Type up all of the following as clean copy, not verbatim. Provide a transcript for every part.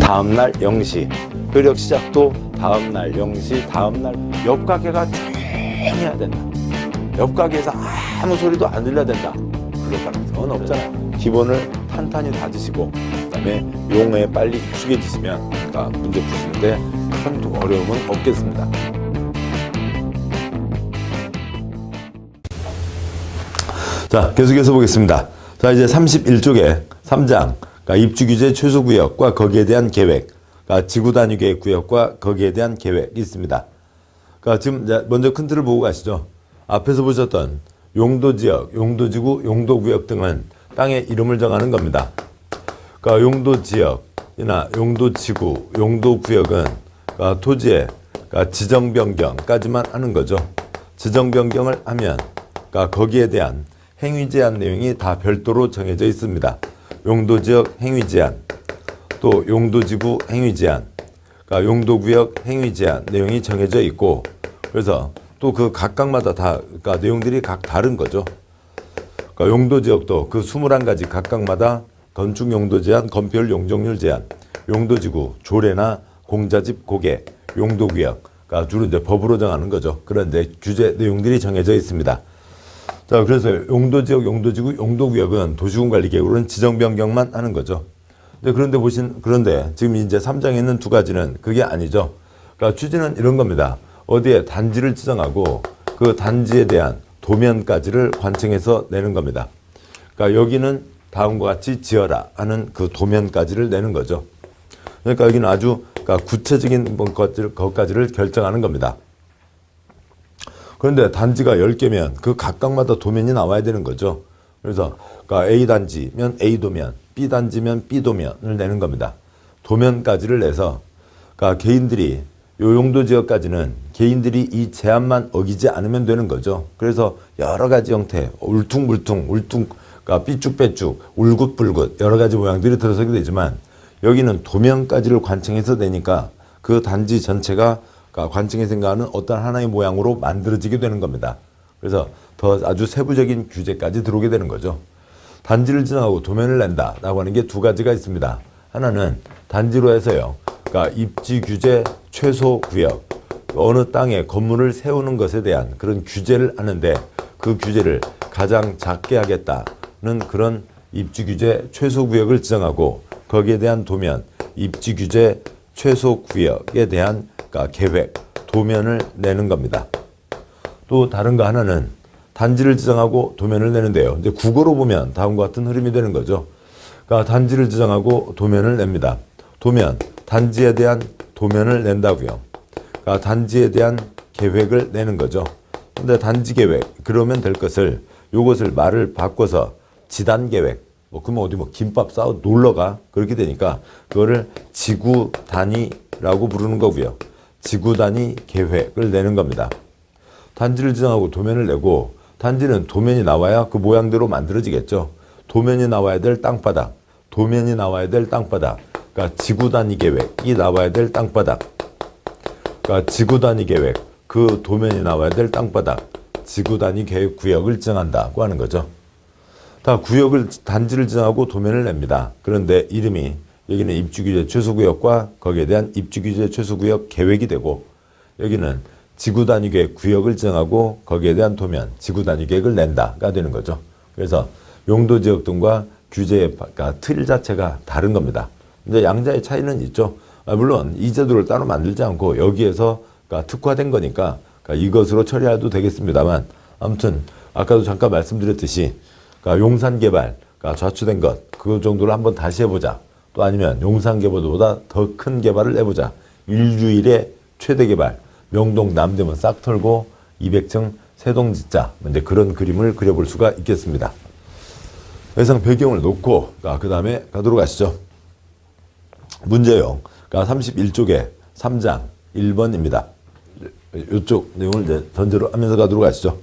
다음날 0시, 효력 시작도 다음날 0시, 다음날 옆 가게가 조용해야 된다. 옆 가게에서 아무 소리도 안 들려야 된다. 그럴 가능성은 없잖아요. 기본을 탄탄히 다지시고 그다음에 용어에 빨리 익숙해지시면 문제 푸시는데 큰 어려움은 없겠습니다. 자, 계속해서 보겠습니다. 자, 이제 31쪽에 3장 입주규제 최소구역과 거기에 대한 계획, 지구단위계획 구역과 거기에 대한 계획이 있습니다. 지금 먼저 큰 틀을 보고 가시죠. 앞에서 보셨던 용도지역, 용도지구, 용도구역 등은 땅의 이름을 정하는 겁니다. 용도지역이나 용도지구, 용도구역은 토지의 지정변경까지만 하는 거죠. 지정변경을 하면 거기에 대한 행위제한 내용이 다 별도로 정해져 있습니다. 용도지역 행위제한, 또 용도지구 행위제한, 용도구역 행위제한 내용이 정해져 있고, 그래서 또 그 각각마다 다 내용들이 각 다른 거죠. 용도지역도 그 21가지 각각마다 건축 용도 제한, 건폐율 용적률 제한, 용도지구 조례나 공자집 고개, 용도구역, 주로 이제 법으로 정하는 거죠. 그런데 규제 내용들이 정해져 있습니다. 자, 그래서 용도지역, 용도지구, 용도구역은 도시군관리계획으로는 지정변경만 하는 거죠. 그런데 지금 이제 3장에 있는 두 가지는 그게 아니죠. 취지는 이런 겁니다. 어디에 단지를 지정하고 그 단지에 대한 도면까지를 관청해서 내는 겁니다. 여기는 다음과 같이 지어라 하는 그 도면까지를 내는 거죠. 그러니까 여기는 아주 구체적인 것까지를 결정하는 겁니다. 그런데 단지가 10개면 그 각각마다 도면이 나와야 되는 거죠. 그래서 A단지면 A도면, B단지면 B도면을 내는 겁니다. 도면까지를 내서 개인들이 요 용도지역까지는 개인들이 이 제한만 어기지 않으면 되는 거죠. 그래서 여러 가지 형태, 울퉁불퉁, 삐쭉빼쭉, 울긋불긋 여러 가지 모양들이 들어서게 되지만 여기는 도면까지를 관청해서 내니까 그 단지 전체가 관청에 생각하는 어떤 하나의 모양으로 만들어지게 되는 겁니다. 그래서 더 아주 세부적인 규제까지 들어오게 되는 거죠. 단지를 지정하고 도면을 낸다라고 하는 게 두 가지가 있습니다. 하나는 단지로 해서요. 입지 규제 최소 구역, 어느 땅에 건물을 세우는 것에 대한 그런 규제를 하는데 그 규제를 가장 작게 하겠다는 그런 입지 규제 최소 구역을 지정하고 거기에 대한 도면, 입지 규제 최소 구역에 대한 계획, 도면을 내는 겁니다. 또 다른 거 하나는 단지를 지정하고 도면을 내는데요. 이제 국어로 보면 다음과 같은 흐름이 되는 거죠. 단지를 지정하고 도면을 냅니다. 도면, 단지에 대한 도면을 낸다고요. 단지에 대한 계획을 내는 거죠. 근데 단지 계획, 그러면 될 것을 요것을 말을 바꿔서 지단 계획, 그러면 어디 김밥 싸워 놀러가 그렇게 되니까 그거를 지구 단위라고 부르는 거고요. 지구 단위 계획을 내는 겁니다. 단지를 지정하고 도면을 내고 단지는 도면이 나와야 그 모양대로 만들어지겠죠. 도면이 나와야 될 땅바닥, 도면이 나와야 될 땅바닥, 지구 단위 계획이 나와야 될 땅바닥, 지구 단위 계획, 그 도면이 나와야 될 땅바닥, 지구 단위 계획 구역을 지정한다고 하는 거죠. 다 구역을 단지를 지정하고 도면을 냅니다. 그런데 이름이 여기는 입주규제 최소구역과 거기에 대한 입주규제 최소구역 계획이 되고 여기는 지구단위계획 구역을 지정하고 거기에 대한 도면, 지구단위계획을 낸다가 되는 거죠. 그래서 용도지역 등과 규제의 틀 자체가 다른 겁니다. 근데 양자의 차이는 있죠. 물론 이 제도를 따로 만들지 않고 여기에서 특화된 거니까 이것으로 처리해도 되겠습니다만 아무튼 아까도 잠깐 말씀드렸듯이 용산개발, 좌초된 것, 그 정도를 한번 다시 해보자. 또 아니면 용산개발보다 더 큰 개발을 해보자. 인류일의 최대 개발, 명동 남대문 싹 털고 200층 세동 짓자. 이제 그런 그림을 그려볼 수가 있겠습니다. 예상 배경을 놓고 그 다음에 가도록 하시죠. 문제요. 31쪽에 3장 1번입니다. 이쪽 내용을 이제 전제로 하면서 가도록 하시죠.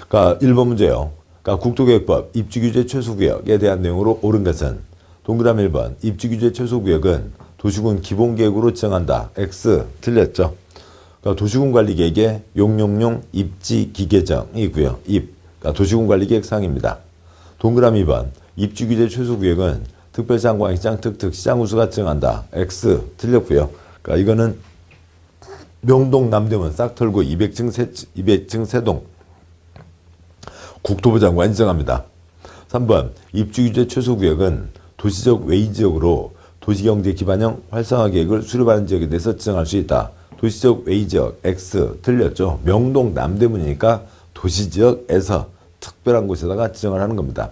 1번 문제요. 국토계획법 입지규제 최소구역에 대한 내용으로 옳은 것은 동그라미 1번 입지규제 최소구역은 도시군 기본계획으로 지정한다. X 틀렸죠. 도시군관리계획의 용용용 입지기계정이 있고요. 도시군관리계획 사항입니다. 동그라미 2번 입지규제 최소구역은 특별시장, 광역시장, 특특시장 우수가 지정한다. X 틀렸고요. 그러니까 이거는 명동, 남대문 싹 털고 200층 세동 국토부 장관이 지정합니다. 3번 입주규제 최소구역은 도시적 외의지역으로 도시경제 기반형 활성화 계획을 수립하는 지역에 대해서 지정할 수 있다. 도시적 외의지역 X 틀렸죠. 명동, 남대문이니까 도시지역에서 특별한 곳에다가 지정을 하는 겁니다.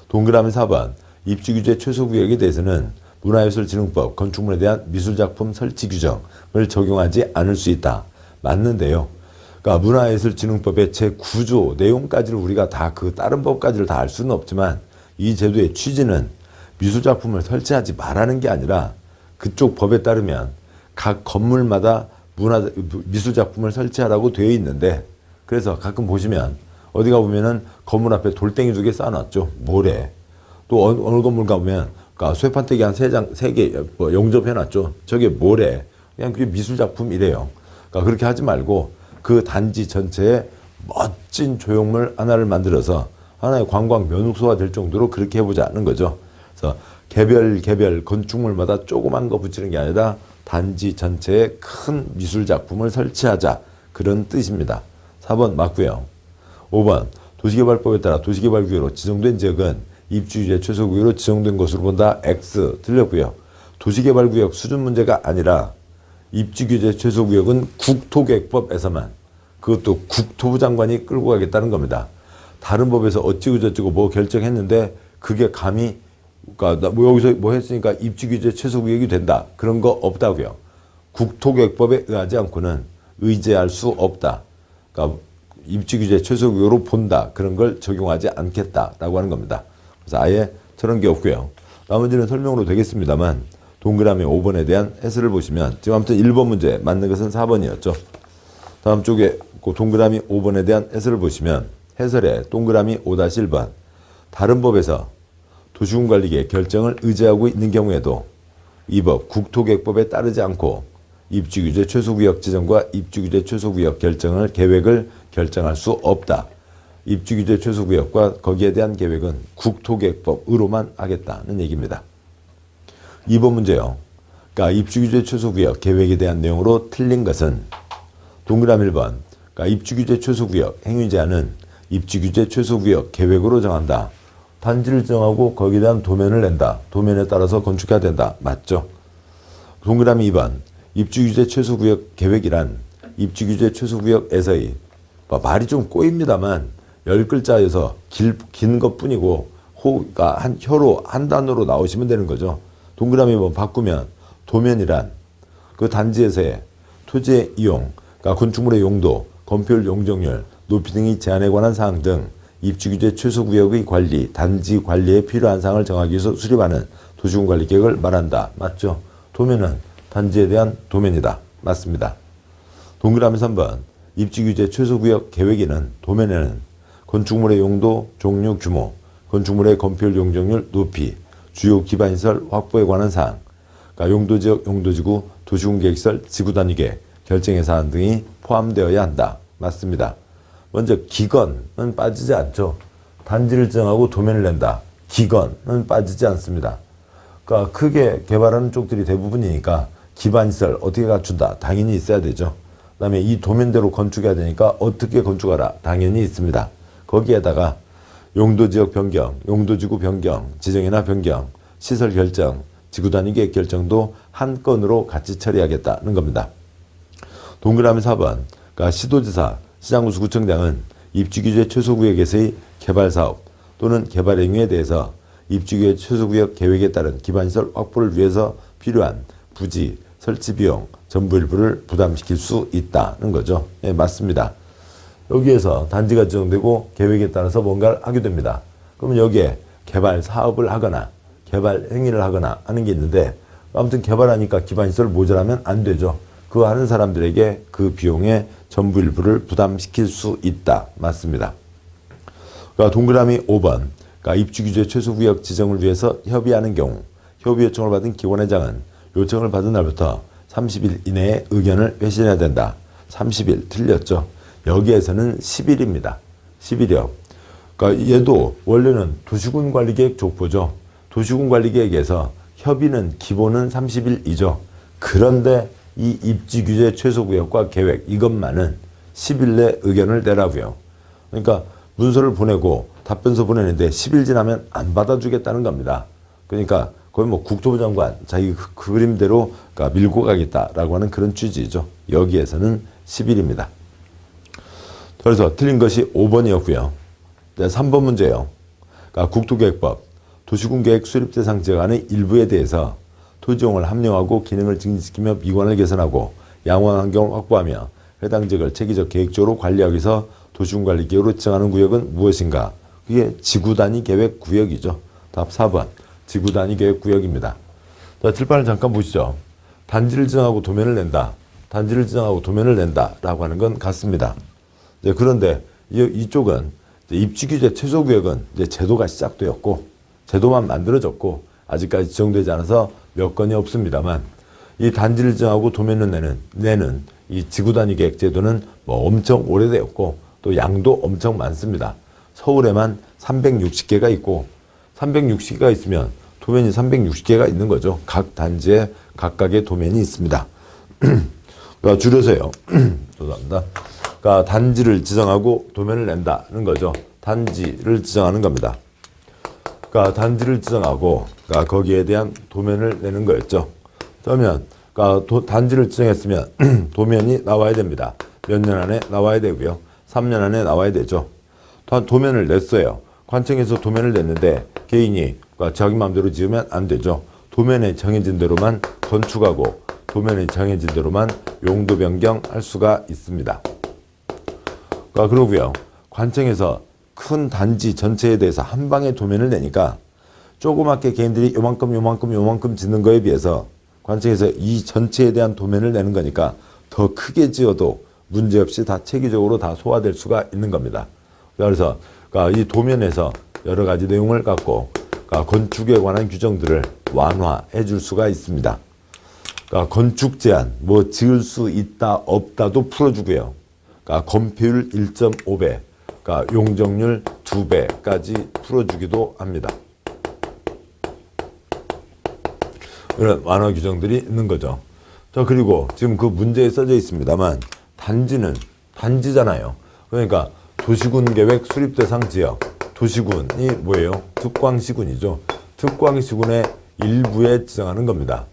동그라미 4번 입주규제 최소구역에 대해서는 문화예술진흥법 건축물에 대한 미술작품 설치 규정을 적용하지 않을 수 있다. 맞는데요. 그러니까 문화예술진흥법의 제9조 내용까지를 우리가 다 그 다른 법까지를 다 알 수는 없지만 이 제도의 취지는 미술작품을 설치하지 말라는 게 아니라 그쪽 법에 따르면 각 건물마다 미술작품을 설치하라고 되어 있는데 그래서 가끔 보시면 어디가 보면은 건물 앞에 돌덩이 2개 쌓아놨죠. 모래. 또 어느 건물 가보면 그러니까 쇠판떼기 한 3개 뭐 용접해놨죠. 저게 모래. 그냥 그게 미술작품이래요. 그러니까 그렇게 하지 말고 그 단지 전체에 멋진 조형물 하나를 만들어서 하나의 관광 명소가 될 정도로 그렇게 해보자는 거죠. 그래서 개별 건축물마다 조그만 거 붙이는 게 아니라 단지 전체에 큰 미술작품을 설치하자. 그런 뜻입니다. 4번 맞고요. 5번 도시개발법에 따라 도시개발구역으로 지정된 지역은 입주규제 최소구역으로 지정된 것으로 본다. X 틀렸고요. 도시개발구역 수준 문제가 아니라 입주규제 최소구역은 국토계획법에서만 그것도 국토부 장관이 끌고 가겠다는 겁니다. 다른 법에서 어찌고저찌고 뭐 결정했는데 그게 감히 그러니까 뭐 여기서 뭐 했으니까 입주규제 최소구역이 된다. 그런 거 없다고요. 국토계획법에 의하지 않고는 의제할 수 없다. 그러니까 입주규제 최소구역으로 본다. 그런 걸 적용하지 않겠다라고 하는 겁니다. 그래서 아예 저런 게 없고요. 나머지는 설명으로 되겠습니다만 동그라미 5번에 대한 해설을 보시면 지금 아무튼 1번 문제 맞는 것은 4번이었죠. 다음 쪽에 그 동그라미 5번에 대한 해설을 보시면 해설에 동그라미 5-1번 다른 법에서 도시군관리계획 결정을 의제하고 있는 경우에도 이 법 국토계획법에 따르지 않고 입주규제 최소구역 지정과 입주규제 최소구역 계획을 결정할 수 없다. 입주규제 최소구역과 거기에 대한 계획은 국토계획법으로만 하겠다는 얘기입니다. 2번 문제요. 그러니까 입주규제 최소구역 계획에 대한 내용으로 틀린 것은 동그라미 1번 그러니까 입주규제 최소구역 행위제한은 입주규제 최소구역 계획으로 정한다. 단지를 정하고 거기에 대한 도면을 낸다. 도면에 따라서 건축해야 된다. 맞죠? 동그라미 2번 입주규제 최소구역 계획이란 입주규제 최소구역에서의 말이 좀 꼬입니다만 10글자여서 긴 것뿐이고 호가 혀로 한 단어로 나오시면 되는 거죠. 동그라미 2번 바꾸면 도면이란 그 단지에서의 토지의 이용, 그러니까 건축물의 용도, 건폐율 용적률, 높이 등의 제한에 관한 사항 등 입주규제 최소구역의 관리, 단지 관리에 필요한 사항을 정하기 위해서 수립하는 도시군관리계획을 말한다. 맞죠? 도면은 단지에 대한 도면이다. 맞습니다. 동그라미 3번 입주규제 최소구역 계획에는 도면에는 건축물의 용도, 종류, 규모, 건축물의 건폐율 용적률, 높이, 주요 기반시설 확보에 관한 사항, 그러니까 용도지역, 용도지구, 도시군계획설, 지구단위계획, 결정의 사항 등이 포함되어야 한다. 맞습니다. 먼저 기건은 빠지지 않죠. 단지를 정하고 도면을 낸다. 기건은 빠지지 않습니다. 그러니까 크게 개발하는 쪽들이 대부분이니까 기반시설 어떻게 갖춘다. 당연히 있어야 되죠. 그 다음에 이 도면대로 건축해야 되니까 어떻게 건축하라. 당연히 있습니다. 거기에다가 용도지역 변경, 용도지구 변경, 지정이나 변경, 시설 결정, 지구단위계획 결정도 한 건으로 같이 처리하겠다는 겁니다. 동그라미 4번 그러니까 시도지사, 시장구수구청장은 입주규제 최소구역에서의 개발사업 또는 개발행위에 대해서 입주규제 최소구역 계획에 따른 기반시설 확보를 위해서 필요한 부지, 설치비용 전부 일부를 부담시킬 수 있다는 거죠. 예, 맞습니다. 여기에서 단지가 지정되고 계획에 따라서 뭔가를 하게 됩니다. 그러면 여기에 개발 사업을 하거나 개발 행위를 하거나 하는 게 있는데 아무튼 개발하니까 기반시설 모자라면 안 되죠. 그거 하는 사람들에게 그 비용의 전부 일부를 부담시킬 수 있다. 맞습니다. 그러니까 동그라미 5번 그러니까 입주규제 최소구역 지정을 위해서 협의하는 경우 협의 요청을 받은 기관회장은 요청을 받은 날부터 30일 이내에 의견을 회신해야 된다. 30일 틀렸죠. 여기에서는 10일입니다. 10일이요. 그러니까 얘도 원래는 도시군관리계획 족보죠. 도시군관리계획에서 협의는 기본은 30일이죠. 그런데 이 입지규제 최소구역과 계획 이것만은 10일 내 의견을 내라고요. 그러니까 문서를 보내고 답변서 보내는데 10일 지나면 안 받아주겠다는 겁니다. 그러니까 거의 뭐 국토부 장관 자기 그 그림대로 그러니까 밀고 가겠다라고 하는 그런 취지죠. 여기에서는 10일입니다. 그래서 틀린 것이 5번이었고요. 네, 3번 문제예요. 그러니까 국토계획법 도시군계획 수립대상 지역안의 일부에 대해서 토지용을 합리화하고 기능을 증진시키며 미관을 개선하고 양호한 환경을 확보하며 해당 지역을 체계적 계획적으로 관리하기 위해서 도시군관리계획으로 지정하는 구역은 무엇인가? 그게 지구단위 계획 구역이죠. 답 4번 지구단위 계획 구역입니다. 자, 칠판을 잠깐 보시죠. 단지를 지정하고 도면을 낸다. 단지를 지정하고 도면을 낸다라고 하는 건 같습니다. 네, 그런데 이쪽은 입지규제 최소구역은 이제 제도가 시작되었고 제도만 만들어졌고 아직까지 지정되지 않아서 몇 건이 없습니다만 이 단지를 지정하고 도면을 내는 이 지구단위 계획 제도는 뭐 엄청 오래되었고 또 양도 엄청 많습니다. 서울에만 360개가 있고 360개가 있으면 도면이 360개가 있는 거죠. 각 단지에 각각의 도면이 있습니다. 그러니까 줄여서요. 죄송합니다. 그러니까 단지를 지정하고 도면을 낸다는 거죠. 단지를 지정하는 겁니다. 그러니까 단지를 지정하고 그러니까 거기에 대한 도면을 내는 거였죠. 그러면 그러니까 단지를 지정했으면 도면이 나와야 됩니다. 몇 년 안에 나와야 되고요. 3년 안에 나와야 되죠. 도면을 냈어요. 관청에서 도면을 냈는데 개인이 그러니까 자기 마음대로 지으면 안 되죠. 도면에 정해진 대로만 건축하고 도면에 정해진 대로만 용도 변경할 수가 있습니다. 그러니까 그러고요. 관청에서 큰 단지 전체에 대해서 한 방에 도면을 내니까 조그맣게 개인들이 요만큼 짓는 거에 비해서 관청에서 이 전체에 대한 도면을 내는 거니까 더 크게 지어도 문제없이 다 체계적으로 다 소화될 수가 있는 겁니다. 그래서 그러니까 이 도면에서 여러 가지 내용을 갖고 그러니까 건축에 관한 규정들을 완화해 줄 수가 있습니다. 그러니까 건축 제한, 뭐 지을 수 있다 없다도 풀어주고요. 그러니까 건폐율 1.5배, 그러니까 용적률 2배까지 풀어주기도 합니다. 이런 완화 규정들이 있는 거죠. 자, 그리고 지금 그 문제에 써져 있습니다만 단지는 단지잖아요. 그러니까 도시군계획 수립대상 지역, 도시군이 뭐예요? 특광시군이죠. 특광시군의 일부에 지정하는 겁니다.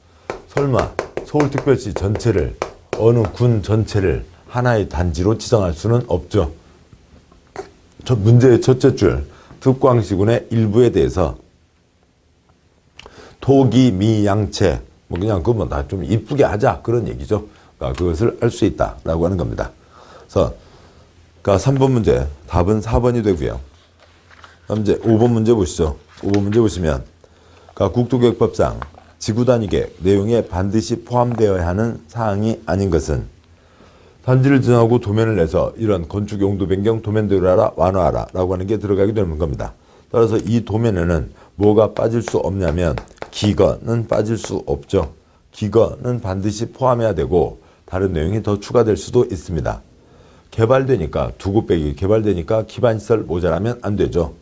설마 서울특별시 전체를 어느 군 전체를 하나의 단지로 지정할 수는 없죠. 문제의 첫째 줄 특광시군의 일부에 대해서 토기 미양채 뭐 그냥 그거 다 좀 이쁘게 하자 그런 얘기죠. 그러니까 그것을 할 수 있다라고 하는 겁니다. 그래서 그러니까 3번 문제 답은 4번이 되고요. 다음 이제 5번 문제 보시죠. 5번 문제 보시면 그러니까 국토계획법상 지구단위 계획 내용에 반드시 포함되어야 하는 사항이 아닌 것은 단지를 지정하고 도면을 내서 이런 건축 용도 변경 도면대로 하라 완화하라 라고 하는 게 들어가게 되는 겁니다. 따라서 이 도면에는 뭐가 빠질 수 없냐면 기건은 빠질 수 없죠. 기건은 반드시 포함해야 되고 다른 내용이 더 추가될 수도 있습니다. 개발되니까 두 곳배기 개발되니까 기반시설 모자라면 안 되죠.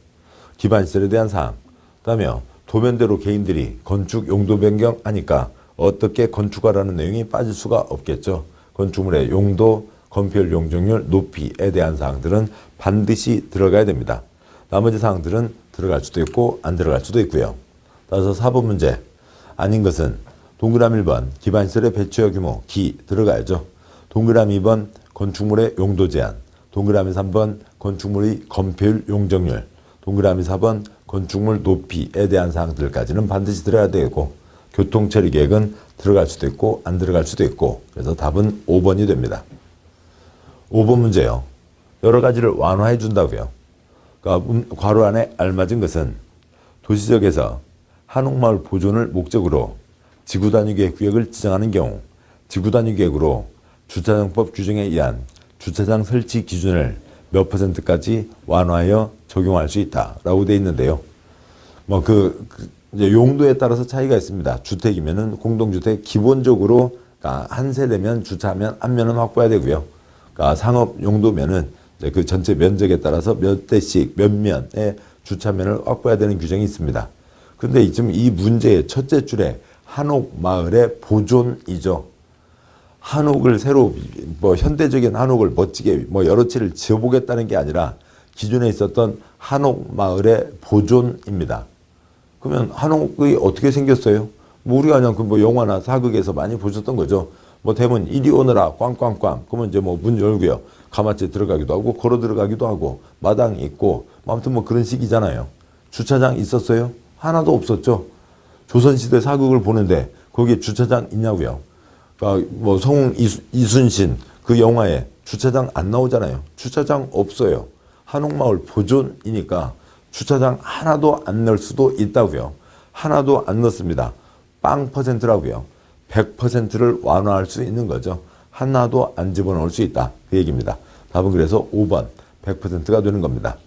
기반시설에 대한 사항. 그다음에 도면대로 개인들이 건축 용도 변경하니까 어떻게 건축하라는 내용이 빠질 수가 없겠죠. 건축물의 용도, 건폐율, 용적률, 높이에 대한 사항들은 반드시 들어가야 됩니다. 나머지 사항들은 들어갈 수도 있고 안 들어갈 수도 있고요. 따라서 4번 문제 아닌 것은 동그라미 1번 기반시설의 배치와 규모 기 들어가야죠. 동그라미 2번 건축물의 용도 제한, 동그라미 3번 건축물의 건폐율, 용적률, 동그라미 4번 건축물 높이에 대한 사항들까지는 반드시 들어야 되고 교통처리 계획은 들어갈 수도 있고 안 들어갈 수도 있고 그래서 답은 5번이 됩니다. 5번 문제요. 여러 가지를 완화해 준다고요. 그러니까 괄호 안에 알맞은 것은 도시지역에서 한옥마을 보존을 목적으로 지구단위계획 구역을 지정하는 경우 지구단위계획으로 주차장법 규정에 의한 주차장 설치 기준을 몇 %까지 완화하여 적용할 수 있다라고 되어 있는데요. 뭐 이제 용도에 따라서 차이가 있습니다. 주택이면은 공동주택 기본적으로 그러니까 한 세대면 주차하면 한 면은 확보해야 되고요. 그러니까 상업 용도면은 이제 그 전체 면적에 따라서 몇 대씩 몇 면의 주차면을 확보해야 되는 규정이 있습니다. 근데 지금 이 문제의 첫째 줄에 한옥마을의 보존이죠. 한옥을 새로 현대적인 한옥을 멋지게 여러 채를 지어보겠다는 게 아니라 기존에 있었던 한옥마을의 보존입니다. 그러면 한옥이 어떻게 생겼어요? 우리가 그냥 영화나 사극에서 많이 보셨던 거죠. 대문 이리 오너라 꽝꽝꽝. 그러면 이제 문 열고요. 가마째 들어가기도 하고 걸어 들어가기도 하고 마당이 있고 아무튼 그런 식이잖아요. 주차장 있었어요? 하나도 없었죠. 조선시대 사극을 보는데 거기에 주차장 있냐고요. 그러니까 성웅 이순신 그 영화에 주차장 안 나오잖아요. 주차장 없어요. 한옥마을 보존이니까 주차장 하나도 안 넣을 수도 있다고요. 하나도 안 넣습니다. 빵 퍼센트라고요. 100%를 완화할 수 있는 거죠. 하나도 안 집어넣을 수 있다. 그 얘기입니다. 답은 그래서 5번 100%가 되는 겁니다.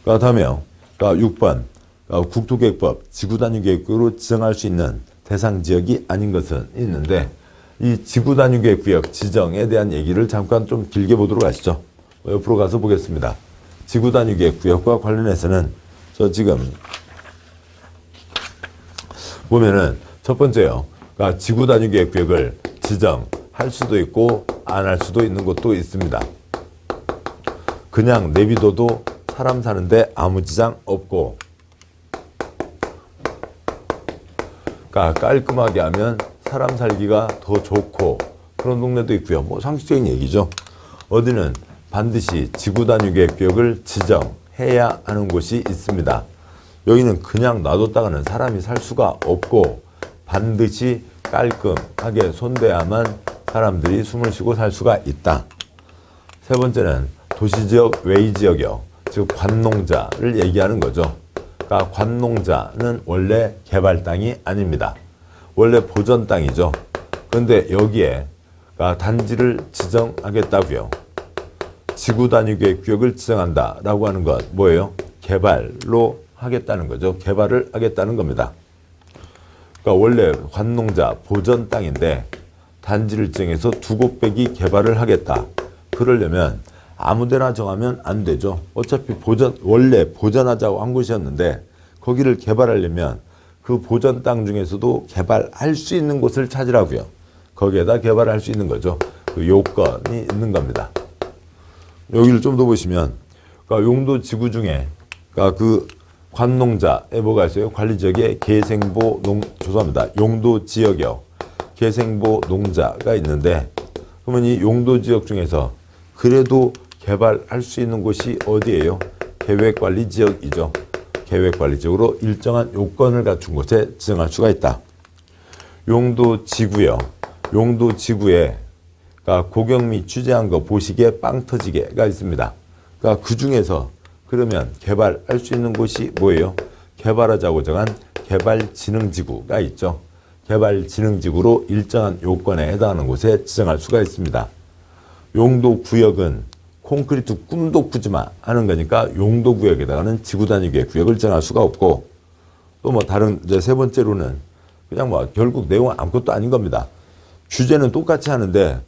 다음에요. 6번 국토계획법 지구단위계획구역으로 지정할 수 있는 대상 지역이 아닌 것은 있는데 이 지구단위계획구역 지정에 대한 얘기를 잠깐 좀 길게 보도록 하시죠. 옆으로 가서 보겠습니다. 지구단위계획구역과 관련해서는 저 지금 보면은 첫 번째요. 지구단위계획구역을 지정할 수도 있고 안 할 수도 있는 곳도 있습니다. 그냥 내비둬도 사람 사는데 아무 지장 없고 깔끔하게 하면 사람 살기가 더 좋고 그런 동네도 있고요. 상식적인 얘기죠. 어디는 반드시 지구단위계획구역을 지정해야 하는 곳이 있습니다. 여기는 그냥 놔뒀다가는 사람이 살 수가 없고 반드시 깔끔하게 손대야만 사람들이 숨을 쉬고 살 수가 있다. 세 번째는 도시지역 외지역이요. 즉 관농자를 얘기하는 거죠. 관농자는 원래 개발 땅이 아닙니다. 원래 보전 땅이죠. 그런데 여기에 단지를 지정하겠다고요. 지구단위계획구역을 지정한다라고 하는 것 뭐예요? 개발로 하겠다는 거죠. 개발을 하겠다는 겁니다. 원래 관농자 보전 땅인데 단지를 지정해서 두 곳빼기 개발을 하겠다. 그러려면 아무데나 정하면 안 되죠. 어차피 원래 보전하자고 한 곳이었는데 거기를 개발하려면 그 보전 땅 중에서도 개발할 수 있는 곳을 찾으라고요. 거기에다 개발할 수 있는 거죠. 그 요건이 있는 겁니다. 여기를 좀 더 보시면 용도 지구 중에 그 관농자에 뭐가 있어요? 관리지역에 계생보 죄송합니다. 용도 지역이요. 계생보 농자가 있는데 그러면 이 용도 지역 중에서 그래도 개발할 수 있는 곳이 어디예요? 계획관리지역이죠. 계획관리지역으로 일정한 요건을 갖춘 곳에 지정할 수가 있다. 용도지구요. 용도지구에 고경미 취재한 거 보시기에 빵 터지게가 있습니다. 그 중에서 그러면 개발할 수 있는 곳이 뭐예요? 개발하자고 정한 개발진흥지구가 있죠. 개발진흥지구로 일정한 요건에 해당하는 곳에 지정할 수가 있습니다. 용도구역은 콘크리트 꿈도 꾸지마 하는 거니까 용도구역에다가는 지구단위계획구역을 지정할 수가 없고 또 다른 이제 세 번째로는 그냥 결국 내용은 아무것도 아닌 겁니다. 규제는 똑같이 하는데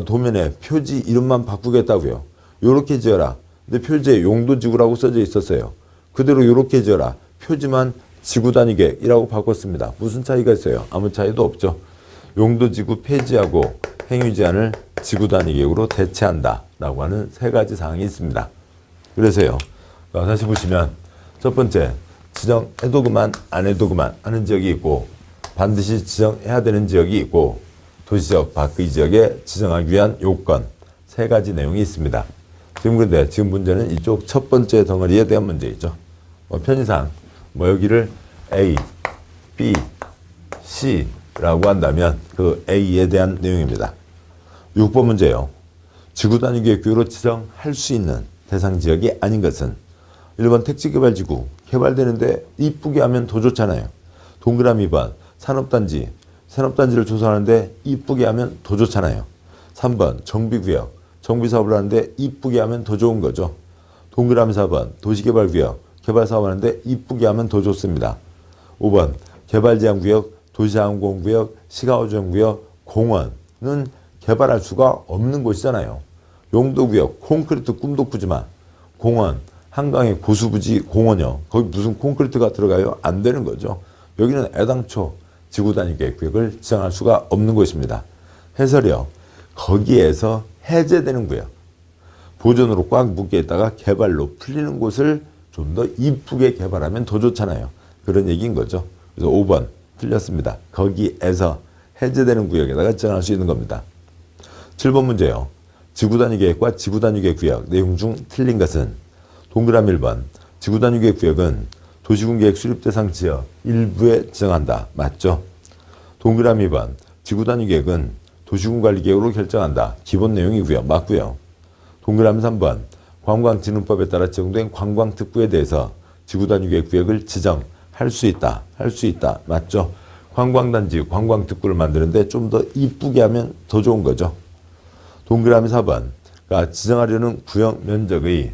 도면에 표지 이름만 바꾸겠다고요. 요렇게 지어라. 근데 표지에 용도지구라고 써져 있었어요. 그대로 요렇게 지어라. 표지만 지구단위계획이라고 바꿨습니다. 무슨 차이가 있어요? 아무 차이도 없죠. 용도지구 폐지하고 행위제한을 지구단위계획으로 대체한다 라고 하는 세 가지 사항이 있습니다. 그래서요. 다시 보시면 첫 번째 지정해도 그만 안 해도 그만 하는 지역이 있고 반드시 지정해야 되는 지역이 있고 도시적 밖의 지역에 지정하기 위한 요건 세 가지 내용이 있습니다. 그런데 지금 문제는 이쪽 첫 번째 덩어리에 대한 문제이죠. 편의상 여기를 A, B, C라고 한다면 그 A에 대한 내용입니다. 6번 문제요. 지구단위계획구역으로 지정할 수 있는 대상 지역이 아닌 것은 1번 택지개발지구 개발되는데 이쁘게 하면 더 좋잖아요. 동그라미 번 산업단지를 조성하는데 이쁘게 하면 더 좋잖아요. 3번 정비구역 정비사업을 하는데 이쁘게 하면 더 좋은 거죠. 동그라미 4번 도시개발구역 개발사업을 하는데 이쁘게 하면 더 좋습니다. 5번 개발제한구역 도시항공구역 시가호전구역 공원은 개발할 수가 없는 곳이잖아요. 용도구역 콘크리트 꿈도 꾸지마 공원 한강의 고수부지 공원이요. 거기 무슨 콘크리트가 들어가요? 안 되는 거죠. 여기는 애당초 지구단위계획을 지정할 수가 없는 곳입니다. 해설이요. 거기에서 해제되는 구역. 보존으로 꽉 묶여 있다가 개발로 풀리는 곳을 좀 더 이쁘게 개발하면 더 좋잖아요. 그런 얘기인 거죠. 그래서 5번 틀렸습니다. 거기에서 해제되는 구역에다가 지정할 수 있는 겁니다. 7번 문제요. 지구단위계획과 지구단위계획 내용 중 틀린 것은 동그라미 1번 지구단위계획 구역은 도시군계획 수립대상 지역 일부에 지정한다. 맞죠? 동그라미 2번 지구단위계획은 도시군관리계획으로 결정한다. 기본 내용이고요. 맞고요. 동그라미 3번 관광진흥법에 따라 지정된 관광특구에 대해서 지구단위계획 구역을 지정할 수 있다. 할 수 있다. 맞죠? 관광단지, 관광특구를 만드는데 좀 더 이쁘게 하면 더 좋은 거죠. 동그라미 4번 그러니까 지정하려는 구역 면적의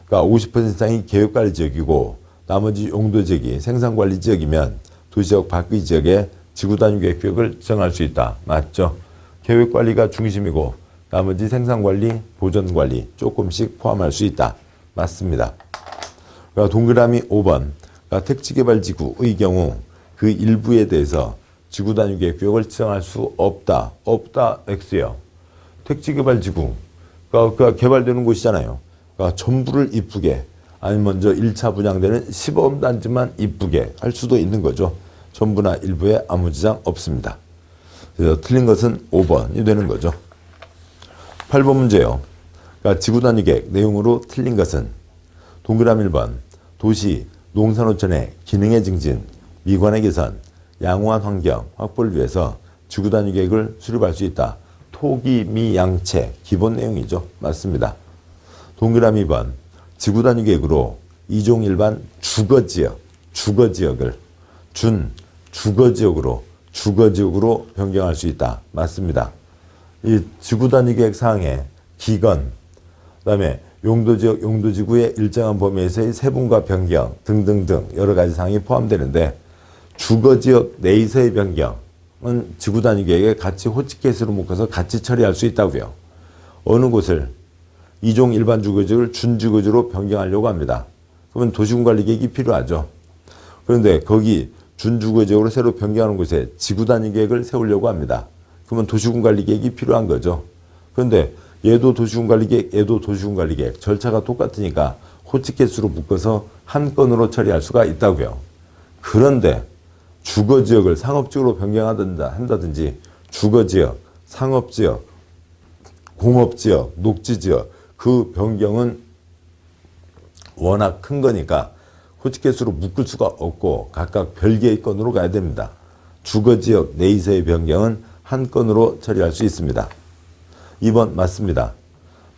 그러니까 50% 이상이 계획관리지역이고 나머지 용도지역이 생산관리지역이면 도시역 밖의 지역에 지구단위계획 구역을 지정할 수 있다. 맞죠? 계획관리가 중심이고 나머지 생산관리, 보전관리 조금씩 포함할 수 있다. 맞습니다. 그러니까 동그라미 5번 그러니까 택지개발지구의 경우 그 일부에 대해서 지구단위계획 구역을 지정할 수 없다. 없다. X요. 택지개발지구 그러니까 개발되는 곳이잖아요. 그러니까 전부를 이쁘게 아니면 먼저 1차 분양되는 시범단지만 이쁘게 할 수도 있는 거죠. 전부나 일부에 아무 지장 없습니다. 그래서 틀린 것은 5번이 되는 거죠. 8번 문제요. 그러니까 지구단위계획 내용으로 틀린 것은 동그라미 1번 도시 농산호천의 기능의 증진, 미관의 개선, 양호한 환경 확보를 위해서 지구단위계획을 수립할 수 있다. 토기미양체 기본 내용이죠. 맞습니다. 동그라미 2번 지구단위계획으로 이종 일반 주거지역을 주거지역으로 변경할 수 있다. 맞습니다. 이 지구단위계획 사항에 기건, 그다음에 용도지역, 용도지구의 일정한 범위에서의 세분과 변경 등등등 여러 가지 사항이 포함되는데 주거지역 내에서의 변경은 지구단위계획에 같이 호치케이스로 묶어서 같이 처리할 수 있다고요. 어느 곳을 이종 일반 주거지역을 준주거지로 변경하려고 합니다. 그러면 도시군관리계획이 필요하죠. 그런데 거기 준주거지역으로 새로 변경하는 곳에 지구단위계획을 세우려고 합니다. 그러면 도시군관리계획이 필요한 거죠. 그런데 얘도 도시군관리계획, 얘도 도시군관리계획 절차가 똑같으니까 호치케이스로 묶어서 한 건으로 처리할 수가 있다고요. 그런데 주거지역을 상업지역으로 변경한다든지 주거지역, 상업지역, 공업지역, 녹지지역 그 변경은 워낙 큰 거니까 호치케이스로 묶을 수가 없고 각각 별개의 건으로 가야 됩니다. 주거지역 내에서의 변경은 한 건으로 처리할 수 있습니다. 2번 맞습니다.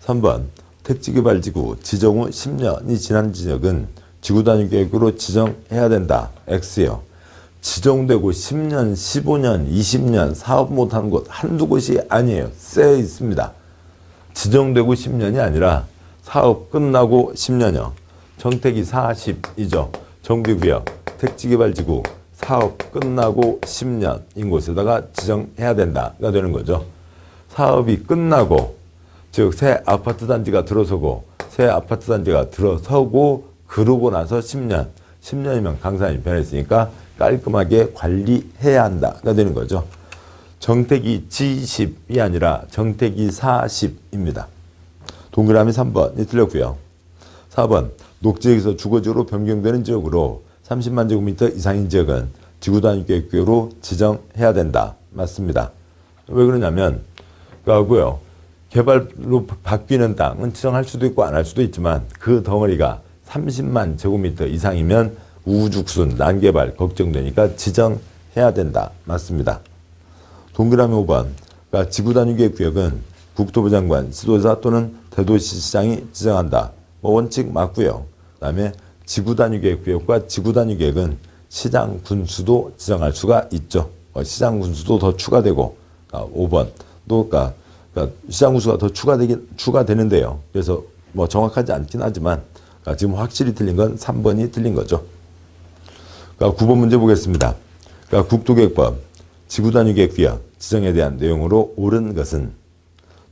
3번 택지개발지구 지정 후 10년이 지난 지역은 지구단위계획으로 지정해야 된다. X요. 지정되고 10년, 15년, 20년 사업 못하는 곳 한두 곳이 아니에요. 쎄 있습니다. 지정되고 10년이 아니라 사업 끝나고 10년이요. 정택이 40이죠. 정비구역, 택지개발지구 사업 끝나고 10년인 곳에다가 지정해야 된다가 되는 거죠. 사업이 끝나고 즉 새 아파트 단지가 들어서고 그러고 나서 10년이면 강산이 변했으니까 깔끔하게 관리해야 한다가 되는 거죠. 정택이 G10이 아니라 정택이 40입니다. 동그라미 3번이 틀렸고요. 4번 녹지역에서 주거지역으로 변경되는 지역으로 30만 제곱미터 이상인 지역은 지구단위계획으로 지정해야 된다. 맞습니다. 왜 그러냐면 그거고요. 개발로 바뀌는 땅은 지정할 수도 있고 안 할 수도 있지만 그 덩어리가 30만 제곱미터 이상이면 우후죽순 난개발 걱정되니까 지정해야 된다. 맞습니다. 동그라미 5번 그러니까 지구단위계획 구역은 국토부 장관, 지도자 또는 대도시시장이 지정한다. 원칙 맞고요. 그 다음에 지구단위계획 구역과 지구단위계획은 시장 군수도 지정할 수가 있죠. 시장 군수도 더 추가되고 5번 또 그러니까 시장 군수가 더 추가되는데요. 그래서 뭐 정확하지 않긴 하지만 지금 확실히 틀린 건 3번이 틀린 거죠. 9번 문제 보겠습니다. 국토계획법 지구단위계획 구역 지정에 대한 내용으로 옳은 것은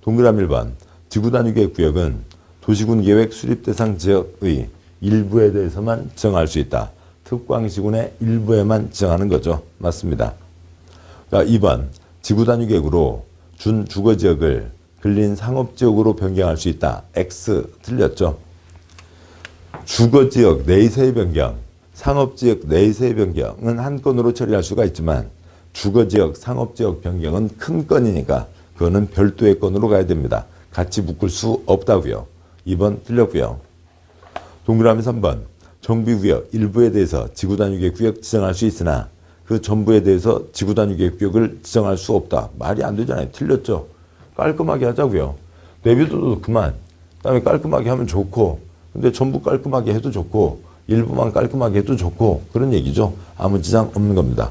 동그라미 1번 지구단위계획 구역은 도시군 계획 수립 대상 지역의 일부에 대해서만 지정할 수 있다. 특광시군의 일부에만 지정하는 거죠. 맞습니다. 자, 2번 지구 단위 계획으로 준 주거지역을 근린 상업지역으로 변경할 수 있다. X 틀렸죠. 주거지역 내에서의 변경, 상업지역 내에서의 변경은 한 건으로 처리할 수가 있지만 주거지역, 상업지역 변경은 큰 건이니까 그거는 별도의 건으로 가야 됩니다. 같이 묶을 수 없다고요. 2번 틀렸고요. 동그라미 3번 정비구역 일부에 대해서 지구단위계 구역 지정할 수 있으나 그 전부에 대해서 지구단위계 구역을 지정할 수 없다. 말이 안 되잖아요. 틀렸죠. 깔끔하게 하자고요. 내비둬도 그만. 그다음에 깔끔하게 하면 좋고 근데 전부 깔끔하게 해도 좋고 일부만 깔끔하게 해도 좋고 그런 얘기죠. 아무 지장 없는 겁니다.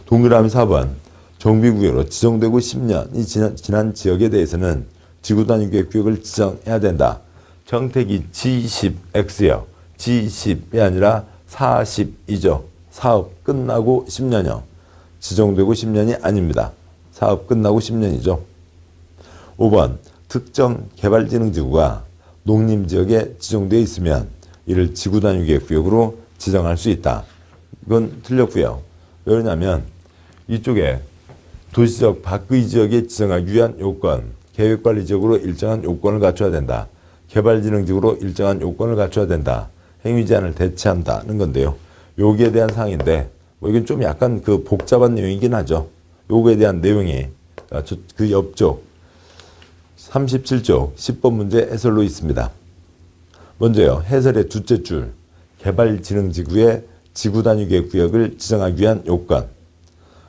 동그라미 4번 정비구역으로 지정되고 10년이 지난 지역에 대해서는 지구단위계 구역을 지정해야 된다. 정택이 G10X요. G10이 아니라 40이죠. 사업 끝나고 10년이요. 지정되고 10년이 아닙니다. 사업 끝나고 10년이죠. 5번 특정 개발진흥지구가 농림지역에 지정되어 있으면 이를 지구단위계 구역으로 지정할 수 있다. 이건 틀렸고요. 왜냐하면 이쪽에 도시적 밖의 지역에 지정하기 위한 요건, 계획관리지역으로 일정한 요건을 갖춰야 된다. 개발진흥지구로 일정한 요건을 갖춰야 된다. 행위제한을 대체한다는 건데요. 여기에 대한 사항인데 뭐 이건 좀 약간 그 복잡한 내용이긴 하죠. 요거에 대한 내용이 그 옆쪽 37쪽 10번 문제 해설로 있습니다. 먼저요. 해설의 둘째 줄 개발진흥지구의 지구단위계 구역을 지정하기 위한 요건.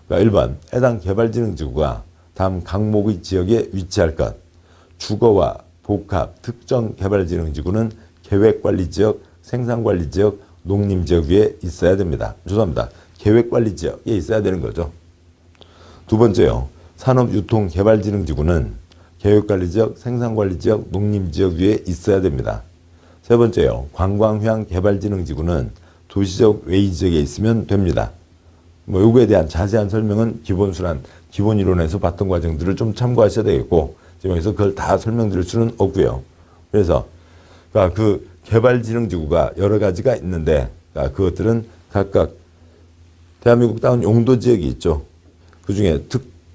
그러니까 1번 해당 개발진흥지구가 다음 각목의 지역에 위치할 것. 주거와 복합 특정 개발진흥지구는 계획관리지역, 생산관리지역, 농림지역 위에 있어야 됩니다. 죄송합니다. 계획관리지역에 있어야 되는 거죠. 두 번째요. 산업유통개발진흥지구는 계획관리지역, 생산관리지역, 농림지역 위에 있어야 됩니다. 세 번째요. 관광휴양개발진흥지구는 도시적 외의지역에 있으면 됩니다. 뭐 요거에 대한 자세한 설명은 기본이론에서 봤던 과정들을 좀 참고하셔야 되겠고 지금 여기서 그걸 다 설명드릴 수는 없고요. 그래서 그 개발진흥지구가 여러 가지가 있는데 그것들은 각각 대한민국 땅은 용도지역이 있죠. 그중에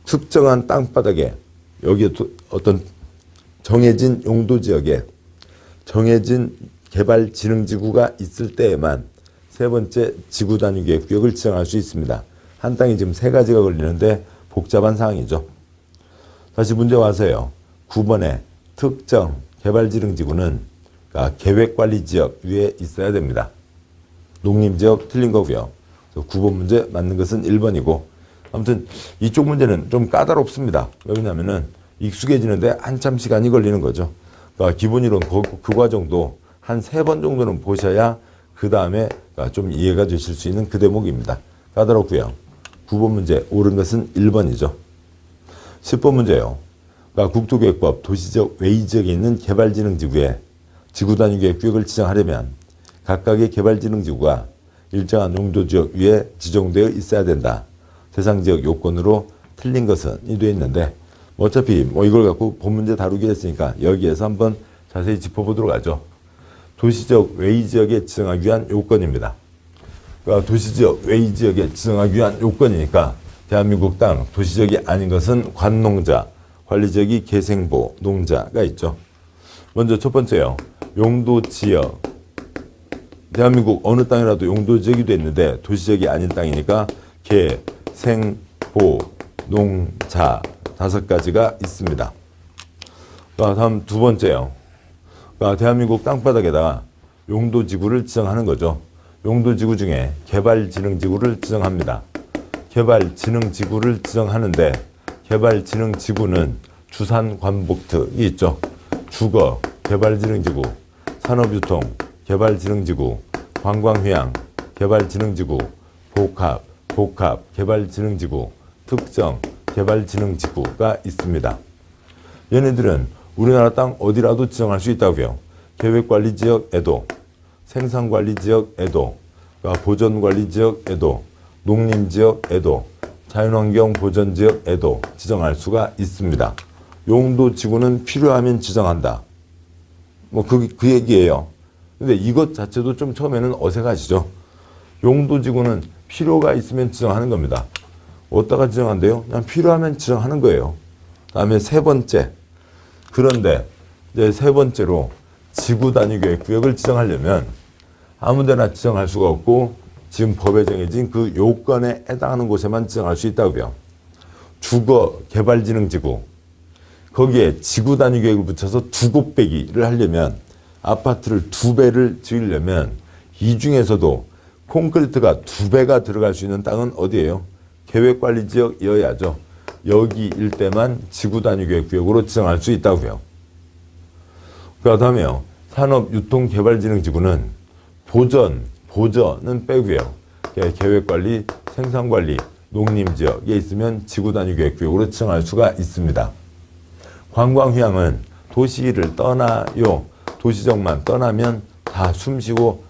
특정한 땅바닥에 여기에 어떤 정해진 용도지역에 정해진 개발진흥지구가 있을 때에만 세 번째 지구단위계 구역을 지정할 수 있습니다. 한 땅이 지금 세 가지가 걸리는데 복잡한 상황이죠. 다시 문제 와서요. 9번에 특정 개발진흥지구는 계획관리지역 위에 있어야 됩니다. 농림지역 틀린 거고요. 9번 문제 맞는 것은 1번이고 아무튼 이쪽 문제는 좀 까다롭습니다. 왜냐하면 익숙해지는데 한참 시간이 걸리는 거죠. 그러니까 기본이론 그 과정도 한 3번 정도는 보셔야 그 다음에 좀 이해가 되실 수 있는 그 대목입니다. 까다롭고요. 9번 문제 옳은 것은 1번이죠. 10번 문제요. 국토계획법 도시적 외의지역에 있는 개발진흥지구에 지구단위계 구역을 지정하려면 각각의 개발진흥지구가 일정한 용도지역 위에 지정되어 있어야 된다. 대상지역 요건으로 틀린 것은 이 되어 있는데 어차피 이걸 갖고 본 문제 다루게 했으니까 여기에서 한번 자세히 짚어보도록 하죠. 도시적 외의지역에 지정하기 위한 요건입니다. 도시적 외의지역에 지정하기 위한 요건이니까 대한민국 땅 도시적이 아닌 것은 관농자, 관리지역이 계생보, 농자가 있죠. 먼저 첫 번째요. 용도지역. 대한민국 어느 땅이라도 용도지역이 돼 있는데 도시적이 아닌 땅이니까 개, 생, 보, 농, 자 5가지가 있습니다. 다음 두 번째요. 대한민국 땅바닥에다가 용도지구를 지정하는 거죠. 용도지구 중에 개발진흥지구를 지정합니다. 개발진흥지구를 지정하는데 개발진흥지구는 주산관복특이 있죠. 주거, 개발진흥지구, 산업유통, 개발진흥지구, 관광휴양, 개발진흥지구, 복합, 개발진흥지구, 특정, 개발진흥지구가 있습니다. 얘네들은 우리나라 땅 어디라도 지정할 수 있다고요. 계획관리지역에도, 생산관리지역에도, 보전관리지역에도, 농림지역에도, 자연환경보전지역에도 지정할 수가 있습니다. 용도지구는 필요하면 지정한다. 뭐 그 얘기예요. 근데 이것 자체도 좀 처음에는 어색하시죠. 용도지구는 필요가 있으면 지정하는 겁니다. 어디다가 지정한대요? 그냥 필요하면 지정하는 거예요. 다음에 세 번째. 그런데 이제 세 번째로 지구 단위 계획 구역을 지정하려면 아무데나 지정할 수가 없고 지금 법에 정해진 그 요건에 해당하는 곳에만 지정할 수 있다고요. 주거 개발진흥지구. 거기에 지구 단위 계획을 붙여서 두 곱빼기를 하려면 아파트를 2배를 지으려면 이 중에서도 콘크리트가 2배가 들어갈 수 있는 땅은 어디예요? 계획관리지역이어야죠. 여기 일대만 지구 단위 계획 구역으로 지정할 수 있다고요. 그 다음에요. 산업유통개발진흥지구는 보전은 빼고요. 계획관리, 생산관리, 농림지역에 있으면 지구 단위 계획 구역으로 지정할 수가 있습니다. 관광휴양은 도시를 떠나요. 도시적만 떠나면 다 숨쉬고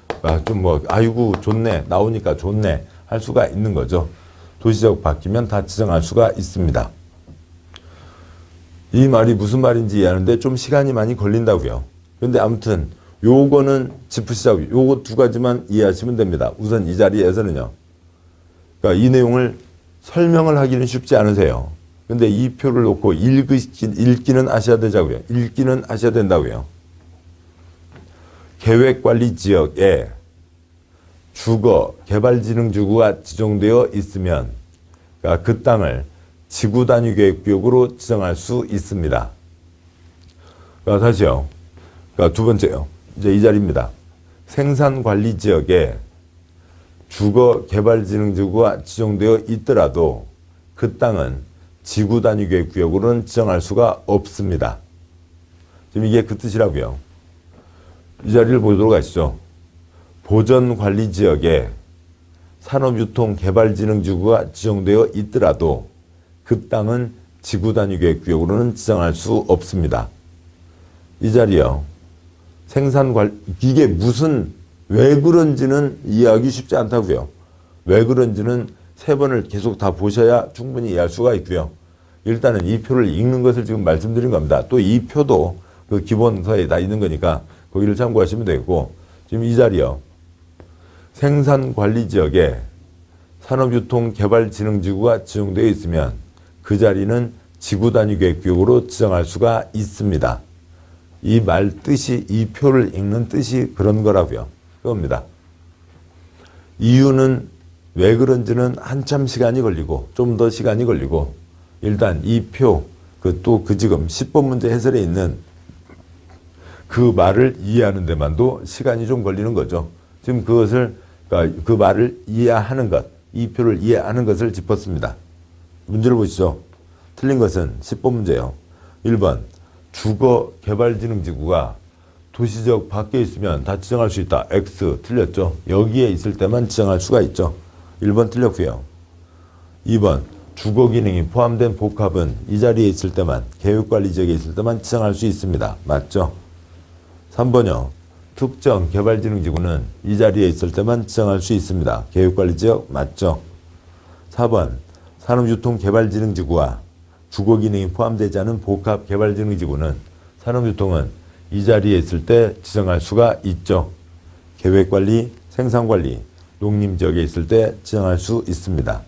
아이고 좋네 나오니까 좋네 할 수가 있는 거죠. 도시적 바뀌면 다 지정할 수가 있습니다. 이 말이 무슨 말인지 이해하는데 좀 시간이 많이 걸린다고요. 근데 아무튼 요거는 짚으시자고요. 요거 두 가지만 이해하시면 됩니다. 우선 이 자리에서는요. 그러니까 이 내용을 설명을 하기는 쉽지 않으세요. 근데 이 표를 놓고 읽기는 하셔야 되자고요. 읽기는 하셔야 된다고요. 계획관리지역에 주거 개발진흥지구가 지정되어 있으면 그러니까 그 땅을 지구 단위 계획구역으로 지정할 수 있습니다. 그러니까 다시요. 그러니까 두 번째요. 이제 이 자리입니다. 생산관리지역에 주거 개발진흥지구가 지정되어 있더라도 그 땅은 지구 단위 계획구역으로는 지정할 수가 없습니다. 지금 이게 그 뜻이라고요. 이 자리를 보도록 하시죠. 보전관리지역에 산업유통개발진흥지구가 지정되어 있더라도 그 땅은 지구 단위 계획구역으로는 지정할 수 없습니다. 이 자리요. 이게 왜 그런지는 이해하기 쉽지 않다고요. 왜 그런지는 세 번을 계속 다 보셔야 충분히 이해할 수가 있고요. 일단은 이 표를 읽는 것을 지금 말씀드린 겁니다. 또 이 표도 그 기본서에 다 있는 거니까 거기를 참고하시면 되고 지금 이 자리요. 생산관리지역에 산업유통개발진흥지구가 지정되어 있으면 그 자리는 지구 단위 계획구역으로 지정할 수가 있습니다. 이 말 뜻이 이 표를 읽는 뜻이 그런 거라고요. 그겁니다. 이유는 왜 그런지는 한참 시간이 걸리고 좀 더 시간이 걸리고 일단 이 표 그 지금 10번 문제 해설에 있는 그 말을 이해하는 데만도 시간이 좀 걸리는 거죠. 지금 그러니까 그 말을 이해하는 것, 이 표를 이해하는 것을 짚었습니다. 문제를 보시죠. 틀린 것은 10번 문제예요. 1번 주거 개발진흥지구가 도시적 밖에 있으면 다 지정할 수 있다. X 틀렸죠. 여기에 있을 때만 지정할 수가 있죠. 1번 틀렸고요. 2번 주거 기능이 포함된 복합은 이 자리에 있을 때만 계획관리지역에 있을 때만 지정할 수 있습니다. 맞죠? 3번요. 특정 개발진흥지구는 이 자리에 있을 때만 지정할 수 있습니다. 계획관리지역 맞죠? 4번 산업유통개발진흥지구와 주거기능이 포함되지 않은 복합개발진흥지구는 산업유통은 이 자리에 있을 때 지정할 수가 있죠. 계획관리, 생산관리, 농림지역에 있을 때 지정할 수 있습니다.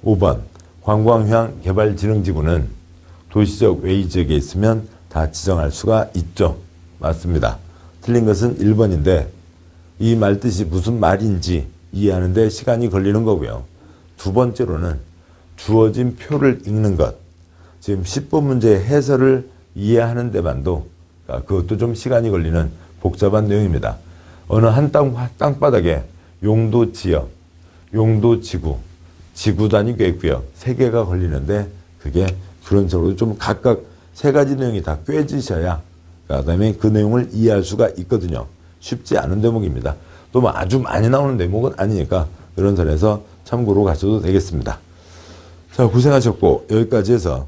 5번 관광휴양 개발진흥지구는 도시적 외의지역에 있으면 다 지정할 수가 있죠. 맞습니다. 틀린 것은 1번인데 이 말 뜻이 무슨 말인지 이해하는 데 시간이 걸리는 거고요. 두 번째로는 주어진 표를 읽는 것. 지금 10번 문제의 해설을 이해하는 데만도 그것도 좀 시간이 걸리는 복잡한 내용입니다. 어느 한 땅바닥에 용도 지역, 용도 지구, 지구 단위 계획구역 3개가 걸리는데 그게 그런 식으로 좀 각각 3가지 내용이 다 꿰지셔야 그다음에 그 내용을 이해할 수가 있거든요. 쉽지 않은 대목입니다. 또 뭐 아주 많이 나오는 대목은 아니니까 그런 선에서 참고로 가셔도 되겠습니다. 자, 고생하셨고 여기까지 해서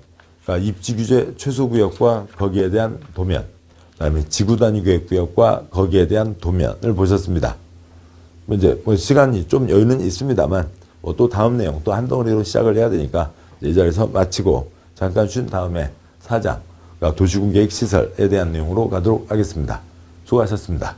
입지규제 최소구역과 거기에 대한 도면, 그다음에 지구단위 계획구역과 거기에 대한 도면을 보셨습니다. 이제 시간이 좀 여유는 있습니다만 또 다음 내용 또 한 덩어리로 시작을 해야 되니까 이 자리에서 마치고 잠깐 쉰 다음에 4장 도시군계획시설에 대한 내용으로 가도록 하겠습니다. 수고하셨습니다.